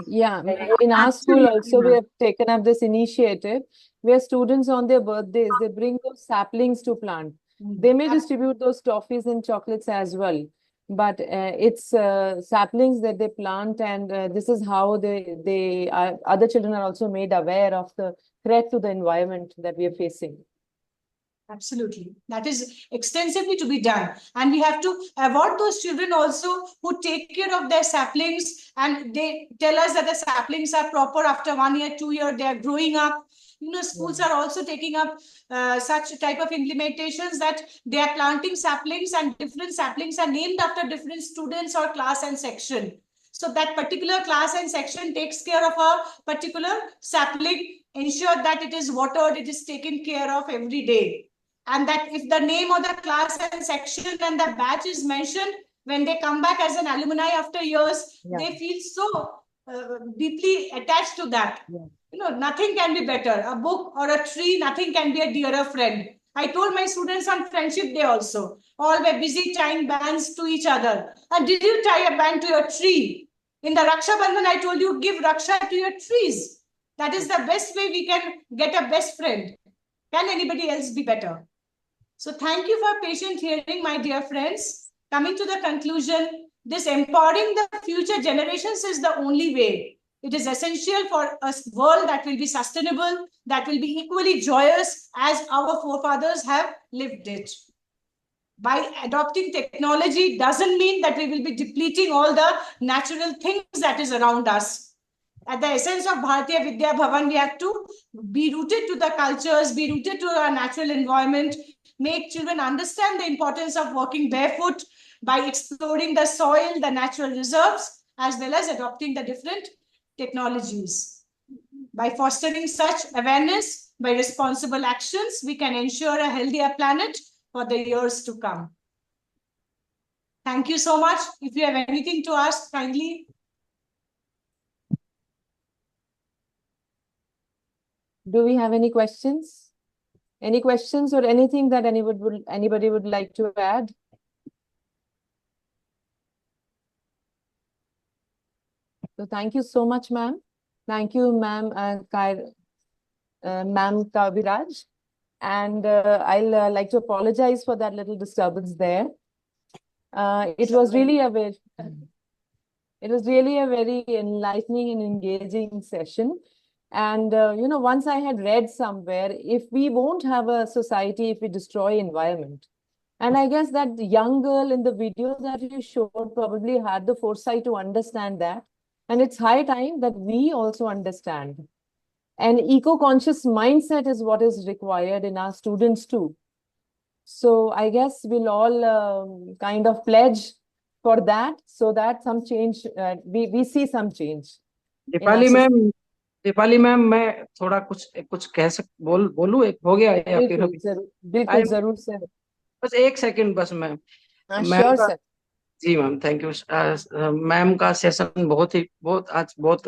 Yeah, in our school also we have taken up this initiative where students on their birthdays, they bring those saplings to plant. They may distribute those toffees and chocolates as well, but it's saplings that they plant, and this is how other children are also made aware of the threat to the environment that we are facing.
Absolutely. That is extensively to be done. And we have to avoid those children also who take care of their saplings and they tell us that the saplings are proper after 1 year, 2 years, they are growing up. Schools are also taking up such type of implementations that they are planting saplings and different saplings are named after different students or class and section. So that particular class and section takes care of a particular sapling, ensure that it is watered, it is taken care of every day. And that if the name of the class and section and the batch is mentioned, when they come back as an alumni after years, they feel so deeply attached to that. Nothing can be better. A book or a tree, nothing can be a dearer friend. I told my students on Friendship Day also, all were busy tying bands to each other. And did you tie a band to your tree? In the Raksha Bandhan, I told you, give Raksha to your trees. That is the best way we can get a best friend. Can anybody else be better? So thank you for patient hearing, my dear friends. Coming to the conclusion, this empowering the future generations is the only way. It is essential for a world that will be sustainable, that will be equally joyous as our forefathers have lived it. By adopting technology doesn't mean that we will be depleting all the natural things that is around us. At the essence of Bharatiya Vidya Bhavan, we have to be rooted to the cultures, be rooted to our natural environment, make children understand the importance of walking barefoot by exploring the soil, the natural reserves, as well as adopting the different technologies. By fostering such awareness, by responsible actions, we can ensure a healthier planet for the years to come. Thank you so much. If you have anything to ask, kindly.
Do we have any questions? Any questions or anything that anybody would like to add? So thank you so much, ma'am. Thank you, ma'am, ma'am Kabiraj. And I'll like to apologize for that little disturbance there. It was really a very enlightening and engaging session. And, once I had read somewhere, if we won't have a society if we destroy environment. And I guess that young girl in the video that you showed probably had the foresight to understand that. And it's high time that we also understand. An eco-conscious mindset is what is required in our students too. So I guess we'll all kind of pledge for that so that some change, we see some change.
Deepali ma'am मैं थोड़ा कुछ बोलूं एक हो गया या फिर
बिल्कुल जरूर सर
बस एक सेकंड बस मैम
श्योर सर
जी मैम थैंक यू मैम का सेशन आज बहुत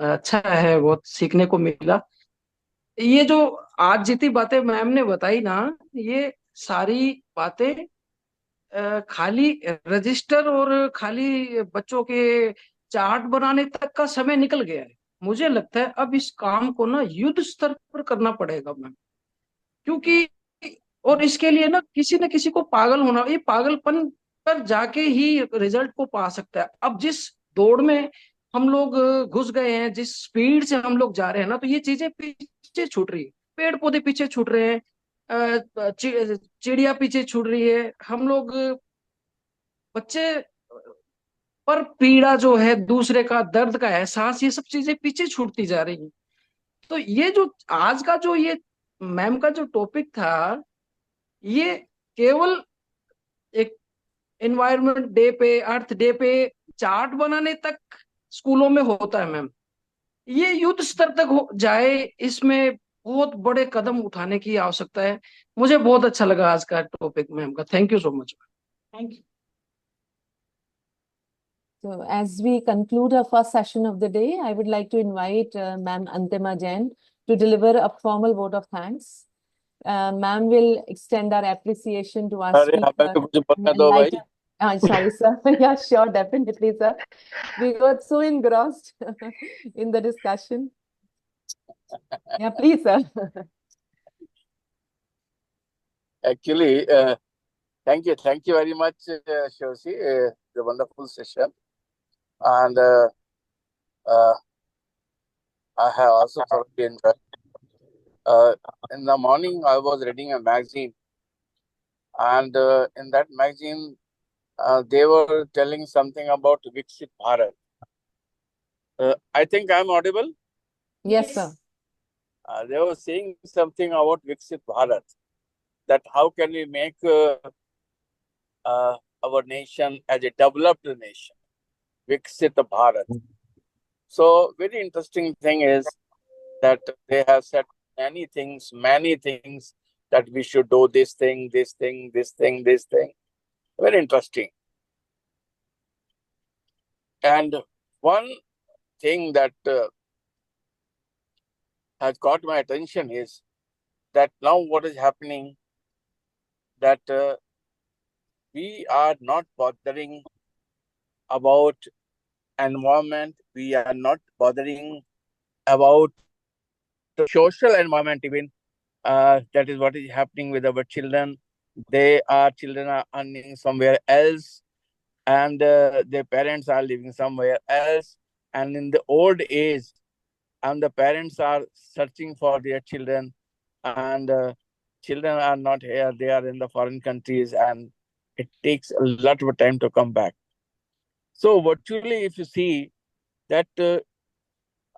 अच्छा है बहुत सीखने को मिला ये जो आज जितनी बातें मैम ने बताई ना ये सारी बातें खाली रजिस्टर और खाली बच्चों के चार्ट बनाने तक का समय निकल गया है मुझे लगता है अब इस काम को ना युद्ध स्तर पर करना पड़ेगा मैम क्योंकि और इसके लिए ना किसी को पागल होना ये पागलपन पर जाके ही रिजल्ट को पा सकता है अब जिस दौड़ में हम लोग घुस गए हैं जिस स्पीड से हम लोग जा रहे हैं ना तो ये चीजें पीछे छूट रही है पेड़ पौधे पीछे छूट रहे हैं चिड़िया पीछे छूट रही है हम लोग बच्चे पर पीड़ा जो है दूसरे का दर्द का एहसास ये सब चीजें पीछे छूटती जा रही हैं तो ये जो आज का जो ये मैम का जो टॉपिक था ये केवल एक एनवायरनमेंट डे पे अर्थ डे पे चार्ट बनाने तक स्कूलों में होता है मैम ये युद्ध स्तर तक हो जाए इसमें बहुत बड़े कदम उठाने की आवश्यकता है मुझे बहुत अच्छा लगा आज का टॉपिक मैम का thank you so much
thank you
So as we conclude our first session of the day, I would like to invite Ma'am Antima Jain to deliver a formal vote of thanks. Ma'am will extend our appreciation to our speaker. Sorry, sir. Yeah, sure, definitely, sir. We got so engrossed in the discussion. Yeah, please, sir.
Actually, thank you very much, Sreosi. The wonderful session. And I have also thoroughly enjoyed. In the morning, I was reading a magazine, and in that magazine, they were telling something about Viksit Bharat. I think I'm audible.
Yes, sir.
They were saying something about Viksit Bharat, that how can we make our nation as a developed nation, Viksit Bharat. So very interesting thing is that they have said many things that we should do this thing, this thing, this thing, this thing. Very interesting. And one thing that has got my attention is that now what is happening, that we are not bothering about environment, we are not bothering about social environment even. That is what is happening with our children. Children are earning somewhere else, and their parents are living somewhere else. And in the old age, and the parents are searching for their children, and children are not here, they are in the foreign countries, and it takes a lot of time to come back. So virtually, if you see that,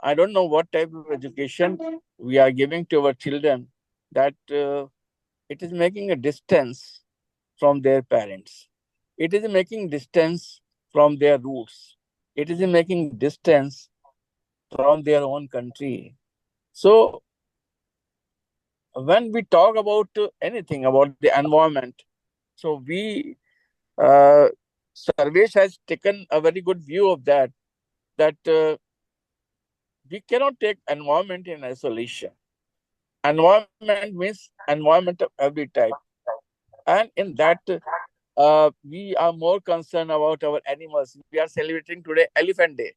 I don't know what type of education we are giving to our children, that it is making a distance from their parents. It is making distance from their roots. It is making distance from their own country. So when we talk about anything about the environment, so Sarvesh has taken a very good view of that we cannot take environment in isolation. Environment means environment of every type. And in that, we are more concerned about our animals. We are celebrating today Elephant Day.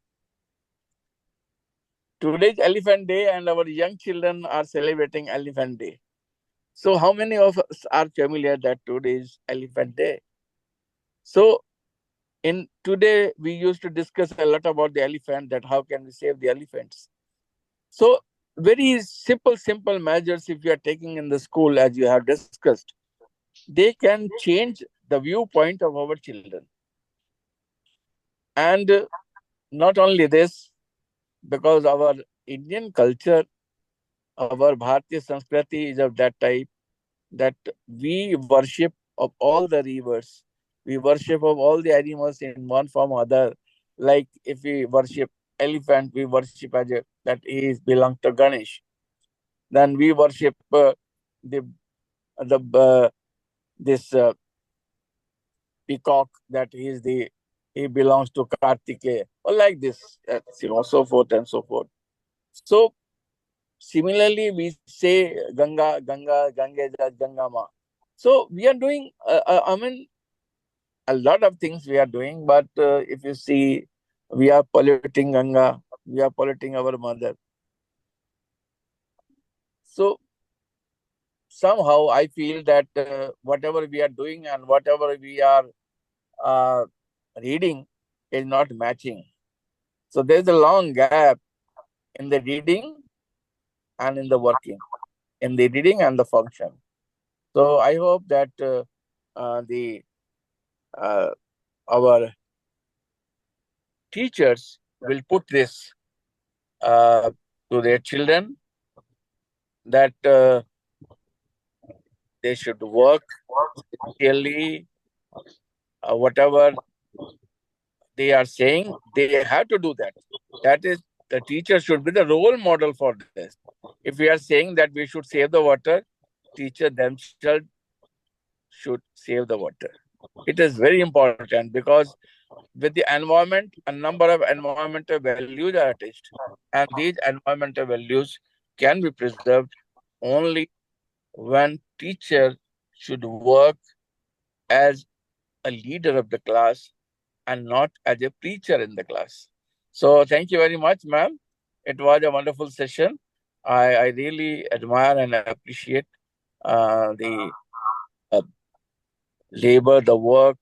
Today is Elephant Day, and our young children are celebrating Elephant Day. So how many of us are familiar that today is Elephant Day? So in today, we used to discuss a lot about the elephant, that how can we save the elephants. So very simple measures, if you are taking in the school, as you have discussed, they can change the viewpoint of our children. And not only this, because our Indian culture, our Bharatiya Sanskriti is of that type, that we worship of all the rivers, we worship of all the animals in one form or other. Like if we worship elephant, we worship as that he belongs to Ganesh. Then we worship the this peacock, that he belongs to Kartikeya, or like this, so forth and so forth. So similarly, we say Ganga, Gange Ganga Ma. So we are doing, I mean, a lot of things we are doing, but if you see, we are polluting Ganga, we are polluting our mother. So somehow I feel that whatever we are doing and whatever we are reading is not matching. So there's a long gap in the reading and in the working, in the reading and the function. So I hope that the our teachers will put this to their children, that they should work sincerely, whatever they are saying, they have to do that. That is, the teacher should be the role model for this. If we are saying that we should save the water, teacher themselves should save the water. It is very important, because with the environment, a number of environmental values are attached. And these environmental values can be preserved only when teacher should work as a leader of the class and not as a preacher in the class. So thank you very much, ma'am. It was a wonderful session. I really admire and appreciate the labor, the work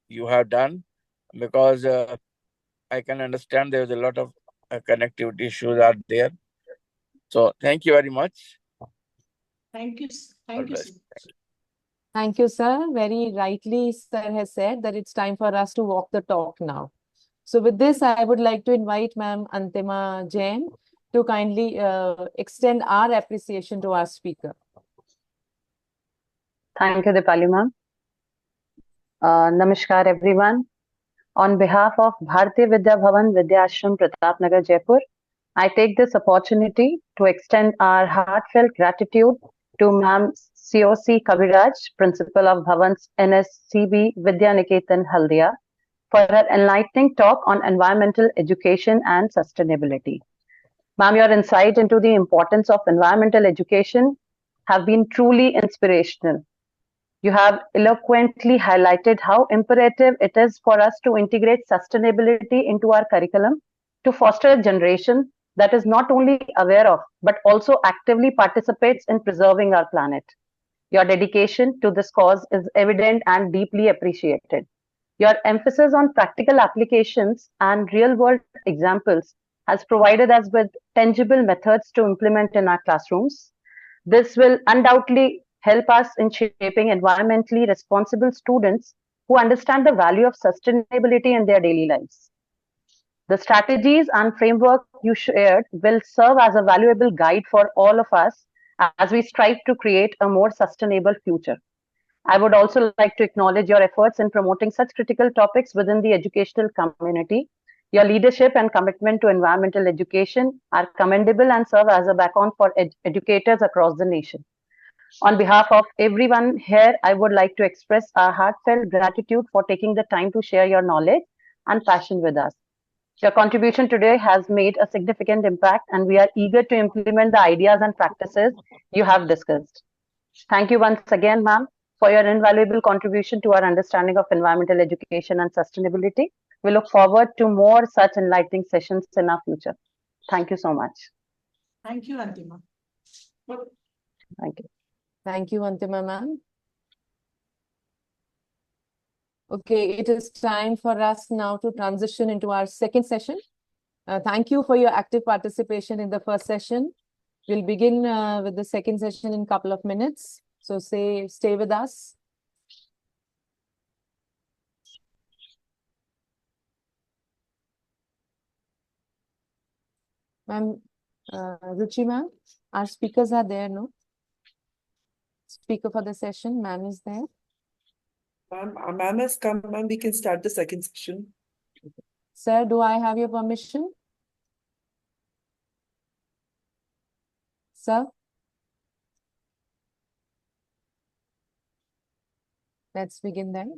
you have done, because I can understand there's a lot of connectivity issues out there. So thank you very much.
Thank you.
God
Thank you,
bless.
sir.
Thank you, sir. Very rightly, sir has said that it's time for us to walk the talk now. So with this, I would like to invite Ma'am Antima Jain to kindly extend our appreciation to our speaker.
Thank you, Dipali ma'am. Namaskar, everyone. On behalf of Bharatiya Vidya Bhavan Vidya Ashram Pratap Nagar, Jaipur, I take this opportunity to extend our heartfelt gratitude to Ma'am Sreosi Kabiraj, Principal of Bhavan's NSCB Vidya Niketan Haldia, for her enlightening talk on environmental education and sustainability. Ma'am, your insight into the importance of environmental education have been truly inspirational. You have eloquently highlighted how imperative it is for us to integrate sustainability into our curriculum to foster a generation that is not only aware of but also actively participates in preserving our planet. Your dedication to this cause is evident and deeply appreciated. Your emphasis on practical applications and real world examples has provided us with tangible methods to implement in our classrooms. This will undoubtedly help us in shaping environmentally responsible students who understand the value of sustainability in their daily lives. The strategies and framework you shared will serve as a valuable guide for all of us as we strive to create a more sustainable future. I would also like to acknowledge your efforts in promoting such critical topics within the educational community. Your leadership and commitment to environmental education are commendable and serve as a backbone for educators across the nation. On behalf of everyone here, I would like to express our heartfelt gratitude for taking the time to share your knowledge and passion with us. Your contribution today has made a significant impact, and we are eager to implement the ideas and practices you have discussed. Thank you once again, ma'am, for your invaluable contribution to our understanding of environmental education and sustainability. We look forward to more such enlightening sessions in our future. Thank you so much.
Thank you, Antima.
Thank you.
Thank you, Antima ma'am. Okay, it is time for us now to transition into our second session. Thank you for your active participation in the first session. We'll begin with the second session in a couple of minutes. So stay with us. Ma'am, Ruchi ma'am, our speakers are there, no? Speaker for the session, ma'am is there.
Ma'am has come, ma'am. We can start the second session.
Sir, do I have your permission? Sir? Let's begin then.